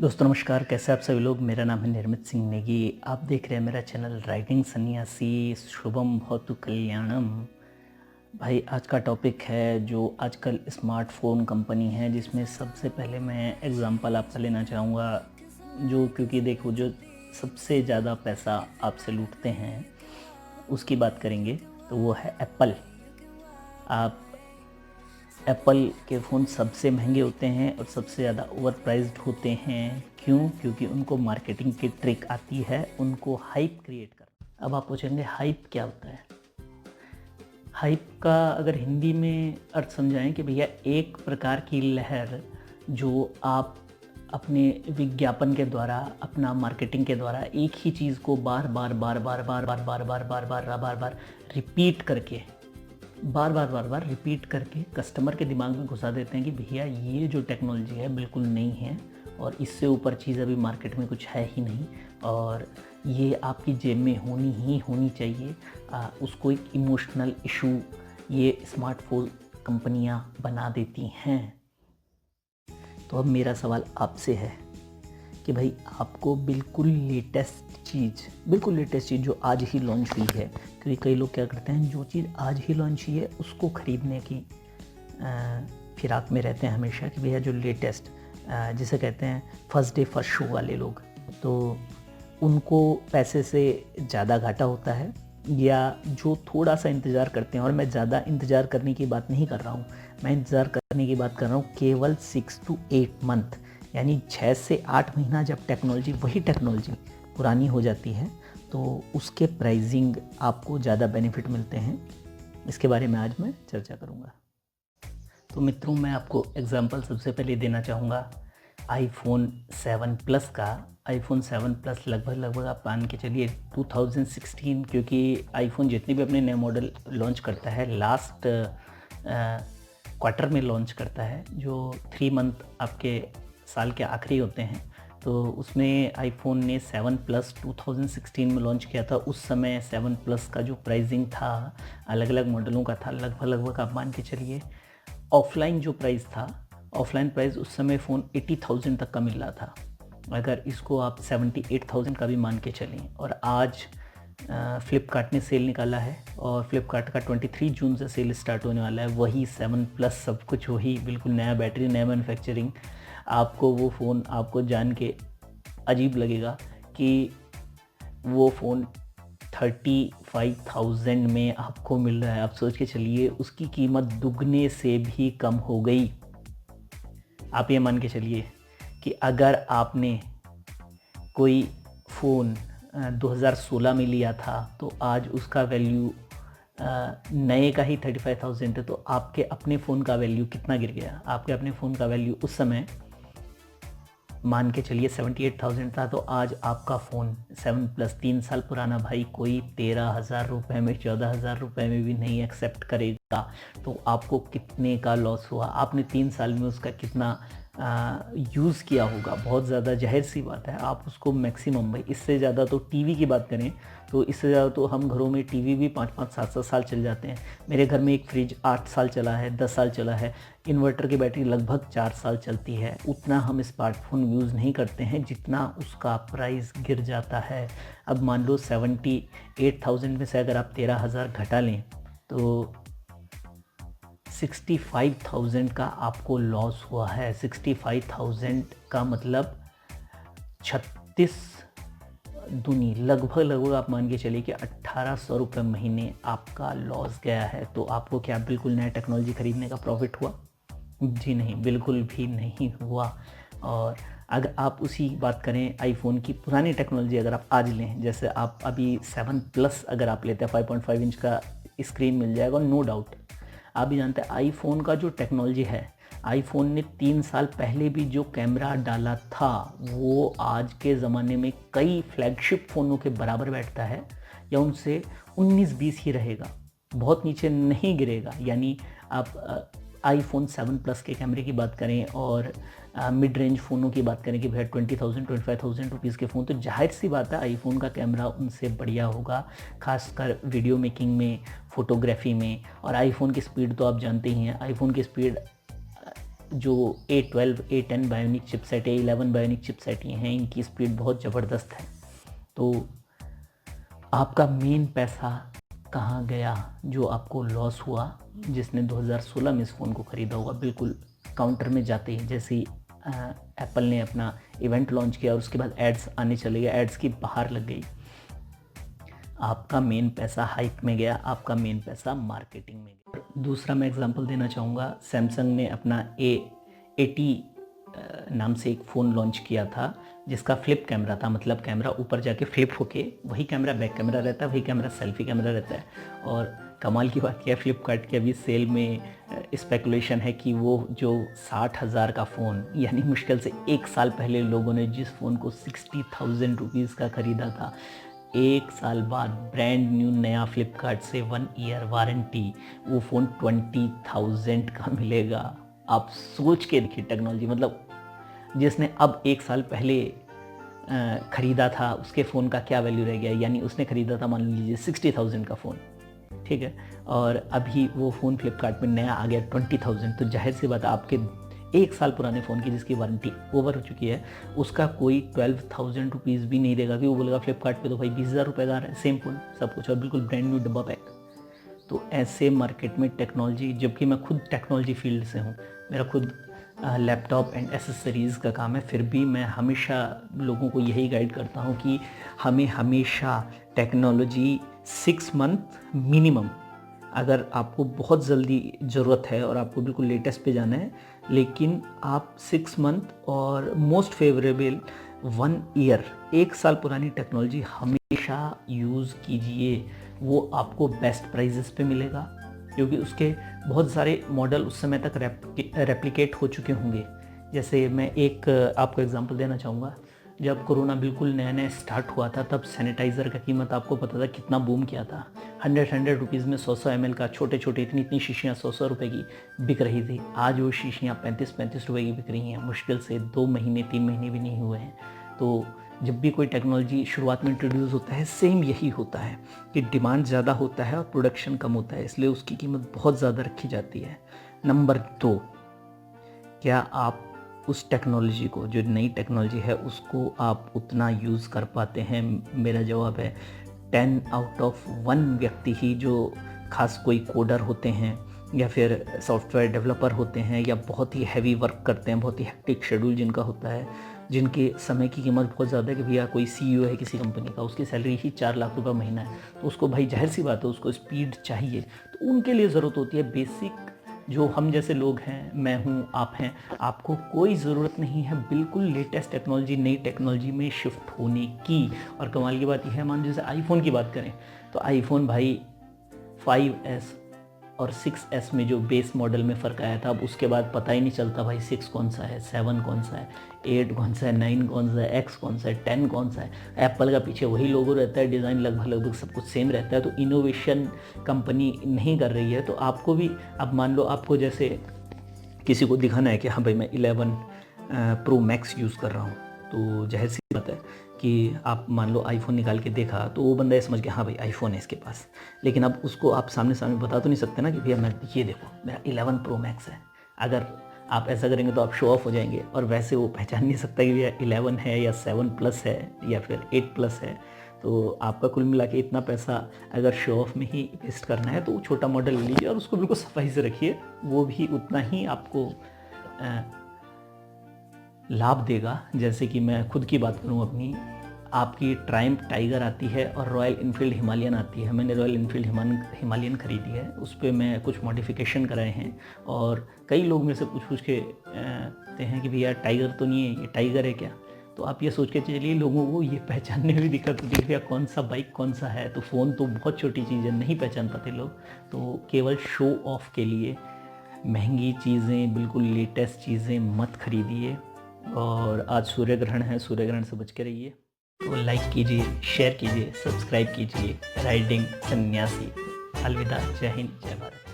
दोस्तों नमस्कार, कैसे आप सभी लोग। मेरा नाम है निर्मित सिंह नेगी। आप देख रहे हैं मेरा चैनल राइटिंग सन्यासी। शुभम भवतु कल्याणम। भाई आज का टॉपिक है जो आजकल स्मार्टफोन कंपनी है, जिसमें सबसे पहले मैं एग्जांपल आपका लेना चाहूँगा, जो क्योंकि देखो जो सबसे ज़्यादा पैसा आपसे लूटते हैं उसकी बात करेंगे तो वो है एप्पल। आप एप्पल के फ़ोन सबसे महंगे होते हैं और सबसे ज़्यादा ओवर प्राइस्ड होते हैं। क्यों? क्योंकि उनको मार्केटिंग की ट्रिक आती है, उनको हाइप क्रिएट करना। अब आप पूछेंगे हाइप क्या होता है। हाइप का अगर हिंदी में अर्थ समझाएं कि भैया एक प्रकार की लहर जो आप अपने विज्ञापन के द्वारा, अपना मार्केटिंग के द्वारा एक ही चीज़ को बार बार बार बार बार बार बार बार बार बार बार बार रिपीट करके रिपीट करके कस्टमर के दिमाग में घुसा देते हैं कि भैया ये जो टेक्नोलॉजी है बिल्कुल नई है और इससे ऊपर चीज़ अभी मार्केट में कुछ है ही नहीं और ये आपकी जेब में होनी ही होनी चाहिए। उसको एक इमोशनल इशू ये स्मार्टफोन कंपनियां बना देती हैं। तो अब मेरा सवाल आपसे है कि भाई आपको बिल्कुल लेटेस्ट चीज़ जो आज ही लॉन्च हुई है, क्योंकि कई लोग क्या करते हैं, जो चीज़ आज ही लॉन्च हुई है उसको ख़रीदने की फिराक में रहते हैं हमेशा कि भैया जो लेटेस्ट, जिसे कहते हैं फर्स्ट डे फर्स्ट शो वाले लोग, तो उनको पैसे से ज़्यादा घाटा होता है। या जो थोड़ा सा इंतज़ार करते हैं, और मैं ज़्यादा इंतज़ार करने की बात नहीं कर रहा हूँ, मैं इंतज़ार करने की बात कर रहा हूँ केवल 6 to 8 मंथ, यानी 6 से 8 महीना जब वही टेक्नोलॉजी पुरानी हो जाती है तो उसके प्राइसिंग आपको ज़्यादा बेनिफिट मिलते हैं। इसके बारे में आज मैं चर्चा करूँगा। तो मित्रों, मैं आपको एग्जांपल सबसे पहले देना चाहूँगा आईफोन 7 प्लस का। आईफोन 7 प्लस लगभग आप मान के चलिए 2016, क्योंकि आईफोन जितने भी अपने नए मॉडल लॉन्च करता है लास्ट क्वार्टर में लॉन्च करता है, जो 3 मंथ आपके साल के आखिरी होते हैं। तो उसमें आईफोन ने 7 प्लस 2016 में लॉन्च किया था। उस समय 7 प्लस का जो प्राइसिंग था अलग अलग मॉडलों का था, लगभग आप मान के चलिए ऑफलाइन जो प्राइस था, ऑफलाइन प्राइस उस समय फ़ोन 80,000 तक का मिल रहा था। अगर इसको आप 78,000 का भी मान के चलें, और आज फ्लिपकार्ट ने सेल निकाला है और फ्लिपकार्ट का 23 जून से सेल स्टार्ट होने वाला है। वही 7 प्लस, सब कुछ वही, बिल्कुल नया बैटरी, नया मैन्युफैक्चरिंग। आपको वो फ़ोन आपको जान के अजीब लगेगा कि वो फ़ोन 35,000 में आपको मिल रहा है। आप सोच के चलिए उसकी कीमत दुगने से भी कम हो गई। आप ये मान के चलिए कि अगर आपने कोई फ़ोन 2016 में लिया था तो आज उसका वैल्यू नए का ही 35,000 है, तो आपके अपने फ़ोन का वैल्यू कितना गिर गया। आपके अपने फ़ोन का वैल्यू उस समय मान के चलिए 78,000 था, तो आज आपका फ़ोन 7 प्लस 3 साल पुराना भाई कोई 13,000 रुपये में, 14,000 रुपये में भी नहीं एक्सेप्ट करेगा। तो आपको कितने का लॉस हुआ। आपने 3 साल में उसका कितना यूज़ किया होगा, बहुत ज़्यादा। जाहिर सी बात है आप उसको मैक्सिमम, भाई इससे ज़्यादा तो टीवी की बात करें तो इससे ज़्यादा तो हम घरों में टीवी भी 5-5, 7-7 साल चल जाते हैं। मेरे घर में एक फ्रिज 8 साल चला है, 10 साल चला है। इन्वर्टर की बैटरी लगभग 4 साल चलती है। उतना हम स्मार्टफोन यूज़ नहीं करते हैं जितना उसका प्राइस गिर जाता है। अब मान लो 78,000 में से अगर आप 13,000 घटा लें तो 65,000 का आपको लॉस हुआ है। 65,000 का मतलब 36 दूनी, लगभग आप मान के चलिए कि 1,800 रुपये महीने आपका लॉस गया है। तो आपको क्या बिल्कुल नया टेक्नोलॉजी ख़रीदने का प्रॉफिट हुआ? जी नहीं, बिल्कुल भी नहीं हुआ। और अगर आप उसी बात करें आईफोन की पुरानी टेक्नोलॉजी, अगर आप आज लें, जैसे आप अभी 7 प्लस अगर आप लेते हैं 5.5 इंच का स्क्रीन मिल जाएगा, नो डाउट। आप भी जानते हैं आईफोन का जो टेक्नोलॉजी है, आईफोन ने 3 साल पहले भी जो कैमरा डाला था वो आज के ज़माने में कई फ्लैगशिप फ़ोनों के बराबर बैठता है, या उनसे 19-20 ही रहेगा, बहुत नीचे नहीं गिरेगा। यानी आप आईफोन 7 प्लस के कैमरे की बात करें और मिड रेंज फ़ोनों की बात करें कि भैया 20,000 25,000 रुपीज़ के फ़ोन, तो जाहिर सी बात है आईफोन का कैमरा उनसे बढ़िया होगा, खासकर वीडियो मेकिंग में, फ़ोटोग्राफी में। और आईफोन की स्पीड तो आप जानते ही हैं, आईफोन की स्पीड जो A12, A10 bionic chipset, A11 bionic chipset ये हैं, इनकी स्पीड बहुत ज़बरदस्त है। तो आपका मेन पैसा कहाँ गया जो आपको लॉस हुआ? जिसने 2016 में इस फ़ोन को ख़रीदा होगा, बिल्कुल काउंटर में जाते ही जैसे ही एप्पल ने अपना इवेंट लॉन्च किया और उसके बाद एड्स आने चले गए, एड्स की बाहर लग गई, आपका मेन पैसा हाइप में गया, आपका मेन पैसा मार्केटिंग में गया। दूसरा मैं एग्जांपल देना चाहूँगा, सैमसंग ने अपना A80 नाम से एक फ़ोन लॉन्च किया था जिसका फ्लिप कैमरा था, मतलब कैमरा ऊपर जाके फ्लिप होके वही कैमरा बैक कैमरा रहता है, वही कैमरा सेल्फी कैमरा रहता है। और कमाल की बात क्या है, फ्लिपकार्ट के अभी सेल में स्पेकुलेशन है कि वो जो 60,000 का फ़ोन, यानी मुश्किल से 1 साल पहले लोगों ने जिस फ़ोन को 60,000 रुपीज़ का ख़रीदा था, 1 साल बाद ब्रांड न्यू नया फ्लिपकार्ट से 1 ईयर वारंटी, वो फ़ोन 20,000 का मिलेगा। आप सोच के देखिए टेक्नोलॉजी, मतलब जिसने अब 1 साल पहले ख़रीदा था उसके फ़ोन का क्या वैल्यू रह गया। यानी उसने ख़रीदा था मान लीजिए 60,000 का फ़ोन, ठीक है, और अभी वो फ़ोन फ्लिपकार्ट में नया आ गया 20,000। तो जाहिर सी बात, आपके 1 साल पुराने फ़ोन की जिसकी वारंटी ओवर हो चुकी है, उसका कोई 12,000 रुपीज़ भी नहीं देगा कि वो बोलेगा फ्लिपकार्ट पे तो भाई 20,000 रुपये का है सेम फ़ोन सब कुछ और बिल्कुल ब्रांड न्यू डब्बा पैक। तो ऐसे मार्केट में टेक्नोलॉजी, जबकि मैं खुद टेक्नोलॉजी फील्ड से हूँ, मेरा खुद लैपटॉप एंड एसेसरीज़ का काम है, फिर भी मैं हमेशा लोगों को यही गाइड करता हूँ कि हमें हमेशा टेक्नोलॉजी 6 मंथ मिनिमम, अगर आपको बहुत जल्दी ज़रूरत है और आपको बिल्कुल लेटेस्ट पे जाना है, लेकिन आप 6 मंथ और मोस्ट फेवरेबल 1 ईयर, 1 साल पुरानी टेक्नोलॉजी हमेशा यूज़ कीजिए। वो आपको बेस्ट प्राइजेस पे मिलेगा क्योंकि उसके बहुत सारे मॉडल उस समय तक रेप्लिकेट हो चुके होंगे। जैसे मैं एक आपको एग्जांपल देना चाहूँगा, जब कोरोना बिल्कुल नया नया स्टार्ट हुआ था तब सैनिटाइज़र का कीमत आपको पता था कितना बूम किया था। 100 रुपीज़ में 100 ml का छोटे छोटे इतनी शीशियाँ 100 रुपये की बिक रही थी। आज वो शीशियाँ 35 रुपये की बिक रही हैं। मुश्किल से 2 महीने 3 महीने भी नहीं हुए हैं। तो जब भी कोई टेक्नोलॉजी शुरुआत में इंट्रोड्यूस होता है, सेम यही होता है कि डिमांड ज़्यादा होता है और प्रोडक्शन कम होता है, इसलिए उसकी कीमत बहुत ज़्यादा रखी जाती है। नंबर 2, क्या आप उस टेक्नोलॉजी को, जो नई टेक्नोलॉजी है, उसको आप उतना यूज़ कर पाते हैं? मेरा जवाब है 10 आउट ऑफ 1 व्यक्ति ही, जो खास कोई कोडर होते हैं या फिर सॉफ्टवेयर डेवलपर होते हैं या बहुत ही हैवी वर्क करते हैं, बहुत ही हेक्टिक शेड्यूल जिनका होता है, जिनके समय की कीमत बहुत ज़्यादा है, कि भैया कोई CEO है किसी कंपनी का, उसकी सैलरी ही 4 लाख रुपये महीना है, तो उसको भाई जाहिर सी बात है उसको स्पीड चाहिए। तो उनके लिए ज़रूरत होती है बेसिक, जो हम जैसे लोग हैं, मैं हूँ, आप हैं, आपको कोई ज़रूरत नहीं है बिल्कुल लेटेस्ट टेक्नोलॉजी, नई टेक्नोलॉजी में शिफ्ट होने की। और कमाल की बात यह है, मान जैसे आईफोन की बात करें तो आईफोन भाई 5S और 6S में जो बेस मॉडल में फ़र्क आया था, अब उसके बाद पता ही नहीं चलता भाई 6 कौन सा है, 7 कौन सा है, 8 कौन सा है, 9 कौन सा है, X कौन सा है, 10 कौन सा है। एप्पल का पीछे वही लोगो रहता है, डिज़ाइन लगभग सब कुछ सेम रहता है। तो इनोवेशन कंपनी नहीं कर रही है। तो आपको भी, अब मान लो आपको जैसे किसी को दिखाना है कि हाँ भाई मैं 11 प्रो मैक्स यूज़ कर रहा हूँ, तो जाहिर सी बात है कि आप मान लो आईफोन निकाल के देखा तो वो बंदा ये समझ गया हाँ भाई आईफोन है इसके पास, लेकिन अब उसको आप सामने सामने बता तो नहीं सकते ना कि भैया मैं ये देखो मेरा 11 प्रो मैक्स है। अगर आप ऐसा करेंगे तो आप शो ऑफ हो जाएंगे, और वैसे वो पहचान नहीं सकता कि भैया 11 है या 7 प्लस है या फिर 8 प्लस है। तो आपका कुल मिला के इतना पैसा अगर शो ऑफ में ही वेस्ट करना है तो छोटा मॉडल ले लीजिए और उसको बिल्कुल सफाई से रखिए, वो भी उतना ही आपको लाभ देगा। जैसे कि मैं खुद की बात करूं अपनी, आपकी ट्रायम्फ टाइगर आती है और रॉयल इनफील्ड हिमालयन आती है। मैंने रॉयल इनफील्ड हिमालयन खरीदी है, उस पर मैं कुछ मॉडिफिकेशन कराए हैं, और कई लोग मेरे से पूछ के कहते हैं कि भैया टाइगर तो नहीं है, ये टाइगर है क्या? तो आप ये सोच के चलिए, लोगों को ये पहचानने में भी दिक्कत होती है भैया कौन सा बाइक कौन सा है। तो फ़ोन तो बहुत छोटी चीज़ है, नहीं पहचान पाते लोग। तो केवल शो ऑफ के लिए महंगी चीज़ें, बिल्कुल लेटेस्ट चीज़ें मत खरीदिए। और आज सूर्य ग्रहण है, सूर्य ग्रहण से बच के रहिए। तो लाइक कीजिए, शेयर कीजिए, सब्सक्राइब कीजिए। राइडिंग सन्यासी। अलविदा, जय हिंद, जय भारत।